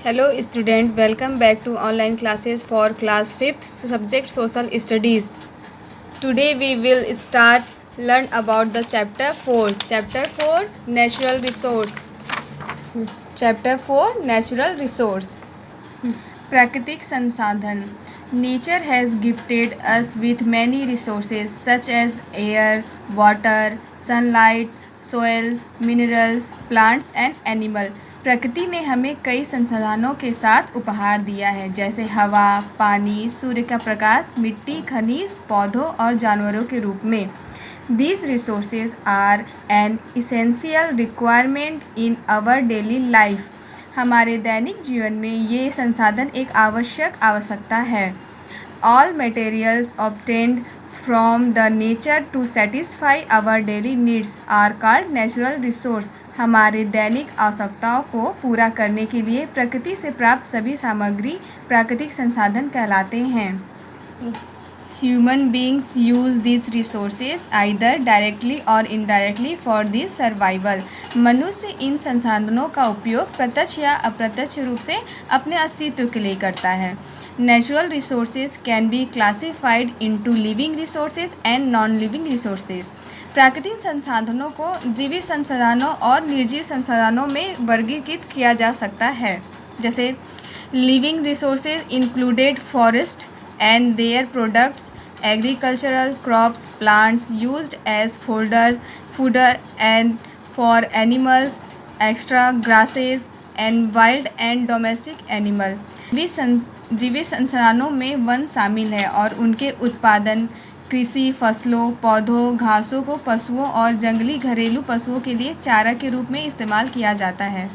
Hello student, welcome back to online classes for class 5th subject social studies. Today we will learn about the chapter 4. Chapter 4 natural resource. Chapter 4 natural resource. प्राकृतिक संसाधन. Nature has gifted us with many resources such as air, water, sunlight, soils, minerals, plants and animal. प्रकृति ने हमें कई संसाधनों के साथ उपहार दिया है, जैसे हवा, पानी, सूर्य का प्रकाश, मिट्टी, खनिज, पौधों और जानवरों के रूप में. These resources are an essential requirement in our daily life. हमारे दैनिक जीवन में ये संसाधन एक आवश्यकता है. All materials obtained from the nature to satisfy our daily needs are called natural resource. हमारे दैनिक आवश्यकताओं को पूरा करने के लिए प्रकृति से प्राप्त सभी सामग्री प्राकृतिक संसाधन कहलाते हैं. Human beings use these resources either directly or indirectly for their survival. मनुष्य इन संसाधनों का उपयोग प्रत्यक्ष या अप्रत्यक्ष रूप से अपने अस्तित्व के लिए करता है. Natural resources can be classified into living resources and non-living resources. प्राकृतिक संसाधनों को जीवित संसाधनों और निर्जीव संसाधनों में वर्गीकृत किया जा सकता है. जैसे living resources included forest and their products, agricultural crops, plants used as fodder and for animals, extra grasses and wild and domestic animal. जीवित संसाधनों में वन शामिल है और उनके उत्पादन कृषि, फसलों, पौधों, घासों को पशुओं और जंगली घरेलू पशुओं के लिए चारा के रूप में इस्तेमाल किया जाता है.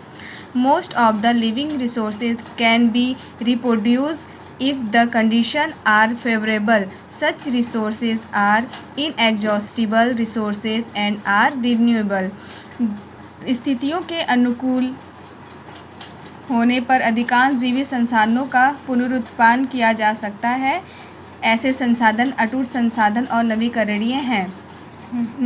Most of the living resources can be reproduced if the conditions are favorable. Such resources are inexhaustible resources and are renewable. स्थितियों के अनुकूल होने पर अधिकांश जीवित संसाधनों का पुनरुत्पादन किया जा सकता है. ऐसे संसाधन अटूट संसाधन और नवीकरणीय हैं.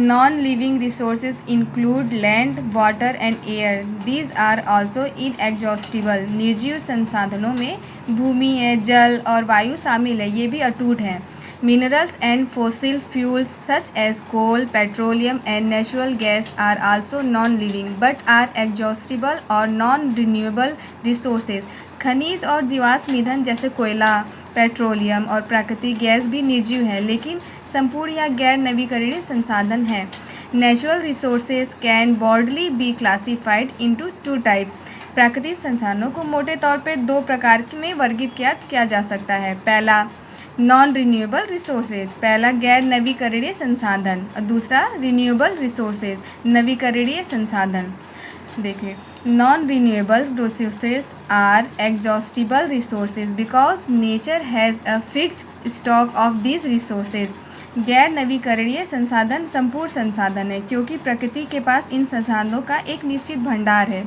Non-living resources include land, water and air. These are also inexhaustible. निर्जीव संसाधनों में भूमि है, जल और वायु शामिल है, ये भी अटूट हैं. Minerals and fossil fuels such as coal, petroleum and natural gas are also non-living but are exhaustible or non-renewable resources. खनिज और जीवाश्म ईंधन जैसे कोयला, पेट्रोलियम और प्राकृतिक गैस भी निर्जीव हैं, लेकिन संपूर्ण या गैर नवीकरणीय संसाधन हैं. Natural resources can broadly be classified into two types. प्राकृतिक संसाधनों को मोटे तौर पे दो प्रकार में वर्गीकृत किया जा सकता है. पहला नॉन रिन्यूएबल रिसोर्सेज, पहला गैर नवीकरणीय संसाधन, और दूसरा रिन्यूएबल रिसोर्सेज, नवीकरणीय संसाधन. देखिए, non renewable resources are exhaustible resources because nature has a fixed stock of this resources. गैर नवीकरणीय संसाधन संपूर्ण संसाधन है क्योंकि प्रकृति के पास इन संसाधनों का एक निश्चित भंडार है.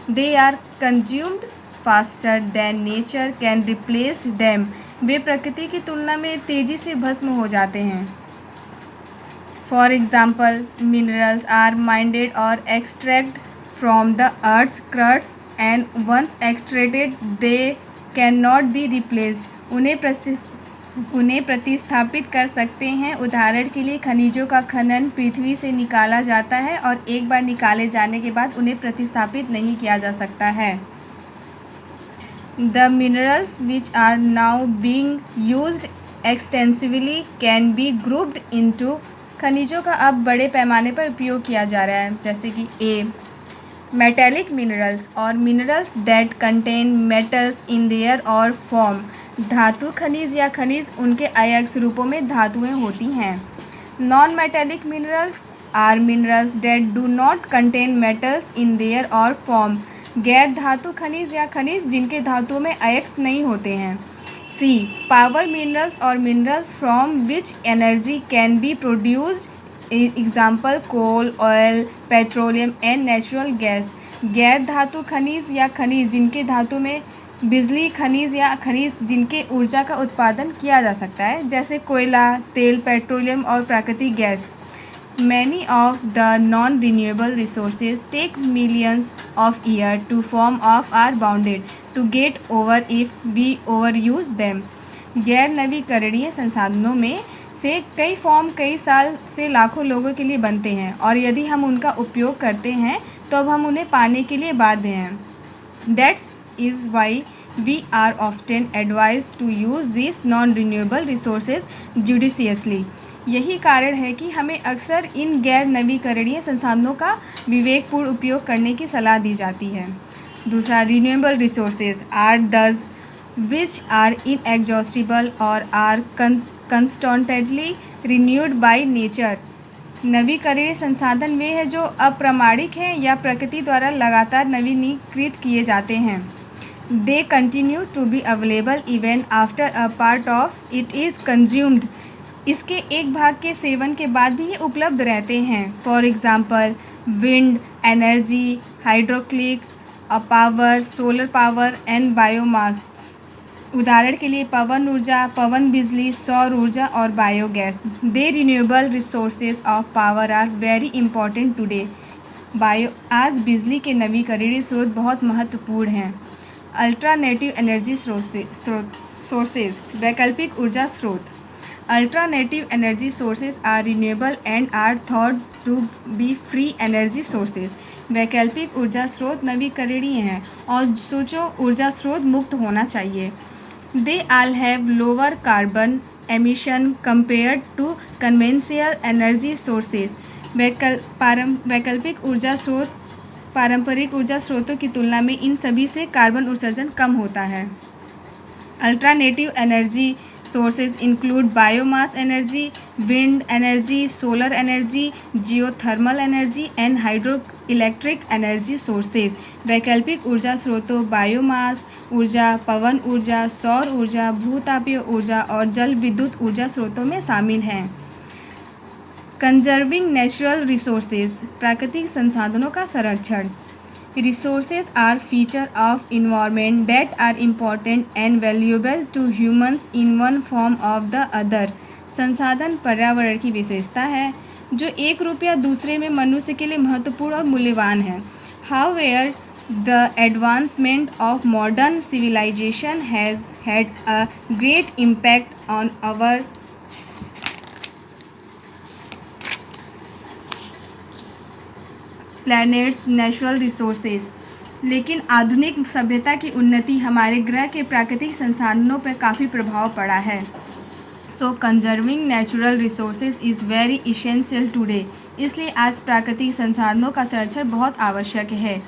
They are consumed faster than nature can replaced them. वे प्रकृति की तुलना में तेज़ी से भस्म हो जाते हैं. For example, minerals are minded और extract from the earth's crust and once extracted they cannot be replaced. उन्हें प्रतिस्थापित कर सकते हैं. उदाहरण के लिए खनिजों का खनन पृथ्वी से निकाला जाता है और एक बार निकाले जाने के बाद उन्हें प्रतिस्थापित नहीं किया जा सकता है. The minerals which are now being used extensively can be grouped into. खनिजों का अब बड़े पैमाने पर उपयोग किया जा रहा है, जैसे कि A. मेटेलिक मिनरल्स और minerals that contain metals in their ore form. धातु खनिज या खनिज उनके अयस्क रूपों में धातुएं होती हैं. Non metallic minerals are minerals that do not contain metals in their ore form. गैर धातु खनिज या खनिज जिनके धातुओं में अयस्क नहीं होते हैं. सी. पावर मिनरल्स और minerals from which energy can be produced. Example coal, oil, petroleum and natural gas. गैर धातु खनिज या खनिज जिनके धातु में बिजली, खनिज या खनिज जिनके ऊर्जा का उत्पादन किया जा सकता है, जैसे कोयला, तेल, पेट्रोलियम और प्राकृतिक gas. Many of the non-renewable resources take millions of years to form or are bounded to get over if we overuse them. गैर नवीकरणीय संसाधनों में से कई फॉर्म कई साल से लाखों लोगों के लिए बनते हैं और यदि हम उनका उपयोग करते हैं तो अब हम उन्हें पाने के लिए बाध्य हैं. That is why we are often advised to use these non-renewable resources judiciously. यही कारण है कि हमें अक्सर इन गैर नवीकरणीय संसाधनों का विवेकपूर्ण उपयोग करने की सलाह दी जाती है. दूसरा, renewable resources are those which are inexhaustible और are constantly renewed by nature. नवीकरणीय संसाधन वे हैं जो अप्रामाणिक हैं या प्रकृति द्वारा लगातार नवीनीकृत किए जाते हैं. They continue to be available even after a part of it is consumed. इसके एक भाग के सेवन के बाद भी ये उपलब्ध रहते हैं. For example wind energy, hydroelectric power, solar power and biomass. उदाहरण के लिए पवन ऊर्जा, पवन बिजली, सौर ऊर्जा और biogas. They renewable resources of power are very important today. आज बिजली के नवीकरणीय स्रोत बहुत महत्वपूर्ण हैं. अल्टरनेटिव एनर्जी सोर्सेज, वैकल्पिक ऊर्जा स्रोत. Alternative energy sources are renewable and are thought to be free energy sources. वैकल्पिक ऊर्जा स्रोत नवीकरणीय हैं और सोचो ऊर्जा स्रोत मुक्त होना चाहिए. They all have lower carbon emission compared to conventional energy sources. वैकल्पिक ऊर्जा स्रोत पारंपरिक ऊर्जा स्रोतों की तुलना में इन सभी से कार्बन उत्सर्जन कम होता है. Alternative energy sources include biomass energy, wind energy, solar energy, geothermal energy and hydroelectric energy sources. वैकल्पिक ऊर्जा स्रोतों बायोमास ऊर्जा, पवन ऊर्जा, सौर ऊर्जा, भूतापीय ऊर्जा और जल विद्युत ऊर्जा स्रोतों में शामिल हैं. कंजर्विंग नेचुरल रिसोर्सेज, प्राकृतिक संसाधनों का संरक्षण. Resources are feature of environment that are important and valuable to humans in one form of the other. संसाधन पर्यावरण की विशेषता है जो एक रूप या दूसरे में मनुष्य के लिए महत्वपूर्ण और मूल्यवान है. However, the advancement of modern civilization has had a great impact on our planets natural resources. लेकिन आधुनिक सभ्यता की उन्नति हमारे ग्रह के प्राकृतिक संसाधनों पर काफ़ी प्रभाव पड़ा है. So conserving natural resources is very essential today. इसलिए आज प्राकृतिक संसाधनों का संरक्षण बहुत आवश्यक है.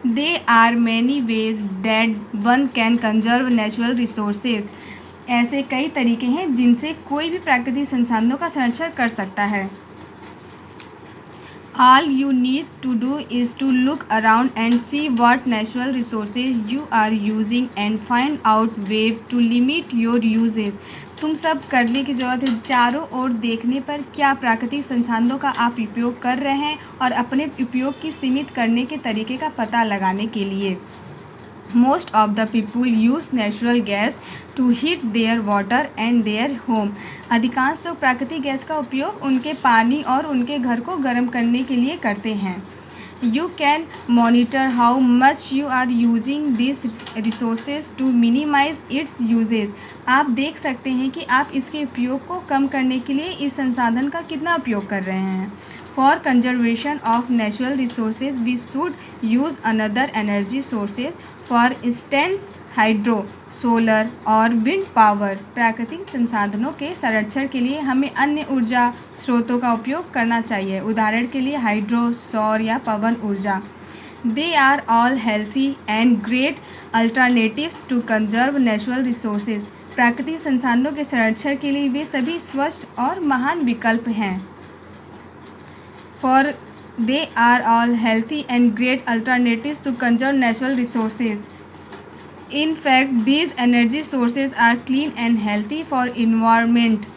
They are many ways that one can conserve natural resources. ऐसे कई तरीके हैं जिनसे कोई भी प्राकृतिक संसाधनों का संरक्षण कर सकता है. All you need to do is to look around and see what natural resources you are using and find out ways to limit your uses. तुम सब करने की ज़रूरत है चारों ओर देखने पर क्या प्राकृतिक संसाधनों का आप उपयोग कर रहे हैं और अपने उपयोग की सीमित करने के तरीके का पता लगाने के लिए. Most of the people use natural gas to heat their water and their home. अधिकांश लोग प्राकृतिक गैस का उपयोग उनके पानी और उनके घर को गर्म करने के लिए करते हैं. You can monitor how much you are using these resources to minimize its uses. आप देख सकते हैं कि आप इसके उपयोग को कम करने के लिए इस संसाधन का कितना उपयोग कर रहे हैं. For conservation of natural resources, we should use another energy sources. For instance, hydro, solar और विंड पावर. प्राकृतिक संसाधनों के संरक्षण के लिए हमें अन्य ऊर्जा स्रोतों का उपयोग करना चाहिए. उदाहरण के लिए हाइड्रो, सौर या पवन ऊर्जा. They are all healthy and great alternatives to conserve natural resources. प्राकृतिक संसाधनों के संरक्षण के लिए वे सभी स्वस्थ और महान विकल्प हैं. For they are all healthy and great alternatives to conserve natural resources. In fact, these energy sources are clean and healthy for environment.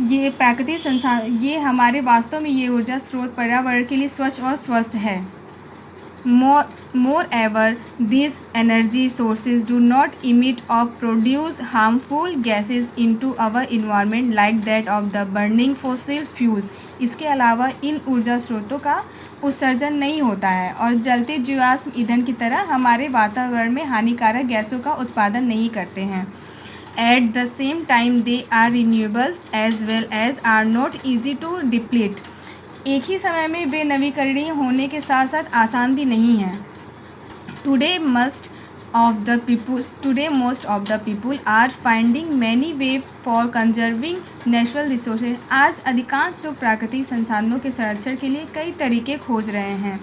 ये प्राकृतिक संसाधन ये हमारे वास्तव में ये ऊर्जा स्रोत पर्यावरण के लिए स्वच्छ और स्वस्थ है. Moreover, these energy sources do not emit or produce harmful gases into our environment like that of the burning fossil fuels. इसके अलावा इन ऊर्जा स्रोतों का उत्सर्जन नहीं होता है और जलते जीवाश्म ईंधन की तरह हमारे वातावरण में हानिकारक गैसों का उत्पादन नहीं करते हैं. At the same time, they are renewables as well as are not easy to deplete. एक ही समय में वे नवीकरणीय होने के साथ साथ आसान भी नहीं हैं. Today most of the people are finding many ways for conserving natural resources. आज अधिकांश लोग प्राकृतिक संसाधनों के संरक्षण के लिए कई तरीके खोज रहे हैं.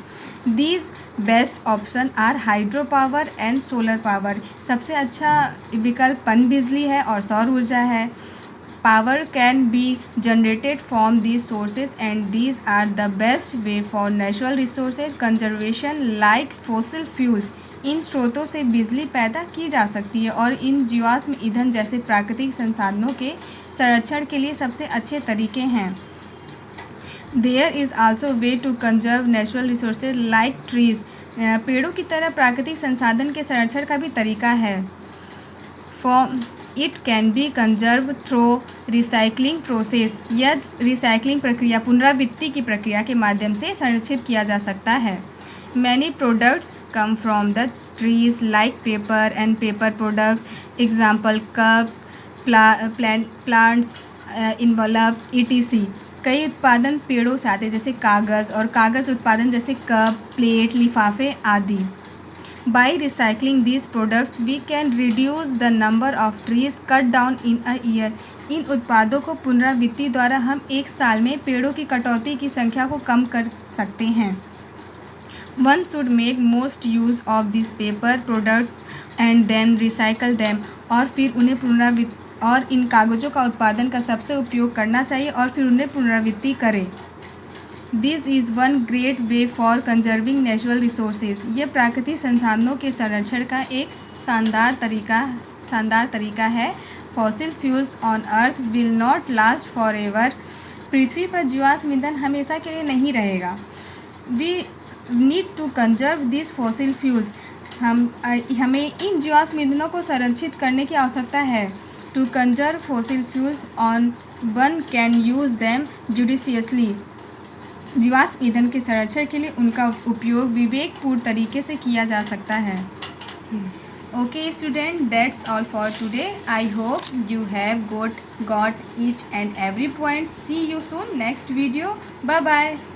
These best option are hydro power and solar power. सबसे अच्छा विकल्प पन बिजली है और सौर ऊर्जा है. Power can be generated from these sources and these are the best way for natural resources conservation like fossil fuels. इन स्रोतों से बिजली पैदा की जा सकती है और इन जीवाश्म ईंधन जैसे प्राकृतिक संसाधनों के संरक्षण के लिए सबसे अच्छे तरीके हैं. There is also way to conserve natural resources like trees. पेड़ों की तरह प्राकृतिक संसाधन के संरक्षण का भी तरीका है. It can be conserved through recycling process. यह रिसाइकलिंग प्रक्रिया पुनरावृत्ति की प्रक्रिया के माध्यम से संरक्षित किया जा सकता है. Many products come from the trees like paper and paper products. Example cups, plants, envelopes, etc. कई उत्पादन पेड़ों से आते हैं जैसे कागज़ और कागज़ उत्पादन जैसे कप, प्लेट, लिफाफे आदि. By recycling these products, we can reduce the number of trees cut down in a year. इन उत्पादों को पुनरावृत्ति द्वारा हम एक साल में पेड़ों की कटौती की संख्या को कम कर सकते हैं. One should make most use of these paper products and then recycle them. और फिर उन्हें और इन कागज़ों का उत्पादन का सबसे उपयोग करना चाहिए और फिर उन्हें पुनरावृत्ति करें. This is one great way for conserving natural resources. ये प्राकृतिक संसाधनों के संरक्षण का एक शानदार तरीका है. Fossil fuels on earth will not last forever. पृथ्वी पर जीवाश्म ईंधन हमेशा के लिए नहीं रहेगा. We need to conserve these fossil fuels. हमें इन जीवाश्म ईंधनों को संरक्षित करने की आवश्यकता है. To conserve fossil fuels one can use them judiciously. जीवाश्म ईंधन के संरक्षण के लिए उनका उपयोग विवेकपूर्ण तरीके से किया जा सकता है. Okay student, that's all for today. I hope you have got each and every point. See you soon next video. Bye bye.